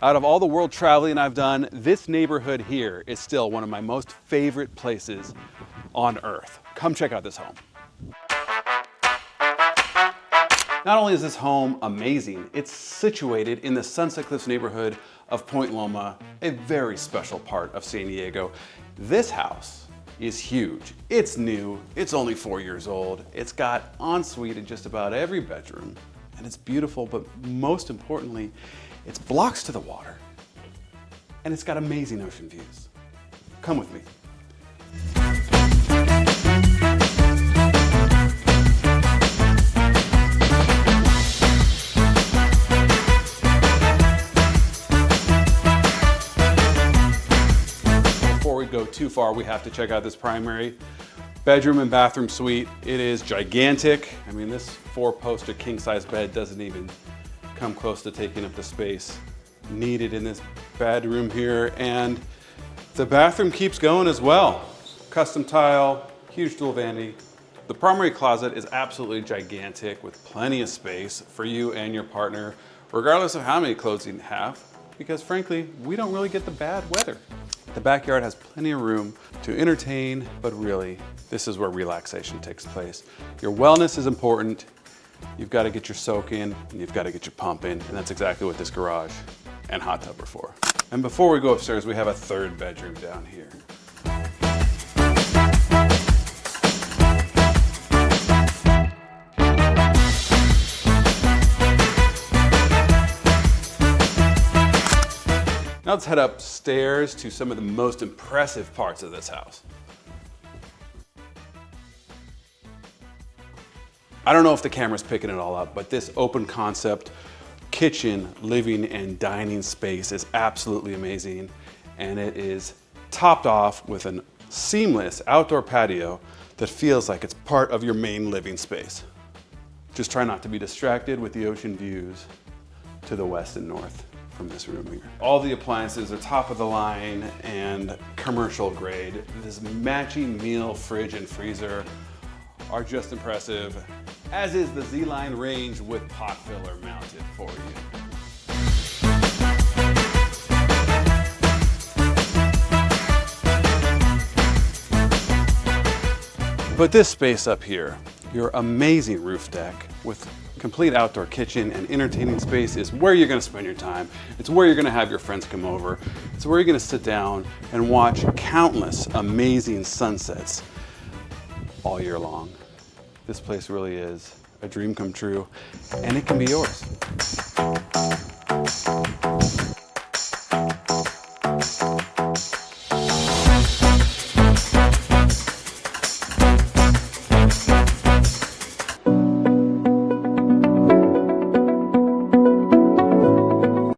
Out of all the world traveling I've done, this neighborhood here is still one of my most favorite places on earth. Come check out this home. Not only is this home amazing, it's situated in the Sunset Cliffs neighborhood of Point Loma, a very special part of San Diego. This house is huge. It's new, it's only 4 years old. It's got ensuite in just about every bedroom, and it's beautiful, but most importantly, it's blocks to the water, and it's got amazing ocean views. Come with me. Before we go too far, we have to check out this primary bedroom and bathroom suite. It is gigantic. I mean, this 4-poster king-size bed doesn't even come close to taking up the space needed in this bedroom here. And the bathroom keeps going as well. Custom tile, huge dual vanity. The primary closet is absolutely gigantic with plenty of space for you and your partner, regardless of how many clothes you have, because frankly, we don't really get the bad weather. The backyard has plenty of room to entertain, but really, this is where relaxation takes place. Your wellness is important. You've got to get your soak in, and you've got to get your pump in, and that's exactly what this garage and hot tub are for. And before we go upstairs, we have a third bedroom down here. Now let's head upstairs to some of the most impressive parts of this house. I don't know if the camera's picking it all up, but this open concept kitchen, living, and dining space is absolutely amazing. And it is topped off with a seamless outdoor patio that feels like it's part of your main living space. Just try not to be distracted with the ocean views to the west and north from this room here. All the appliances are top of the line and commercial grade. This matching meal fridge and freezer are just impressive, as is the Z-Line range with pot filler mounted for you. But this space up here, your amazing roof deck with complete outdoor kitchen and entertaining space, is where you're gonna spend your time. It's where you're gonna have your friends come over. It's where you're gonna sit down and watch countless amazing sunsets all year long. This place really is a dream come true, and it can be yours.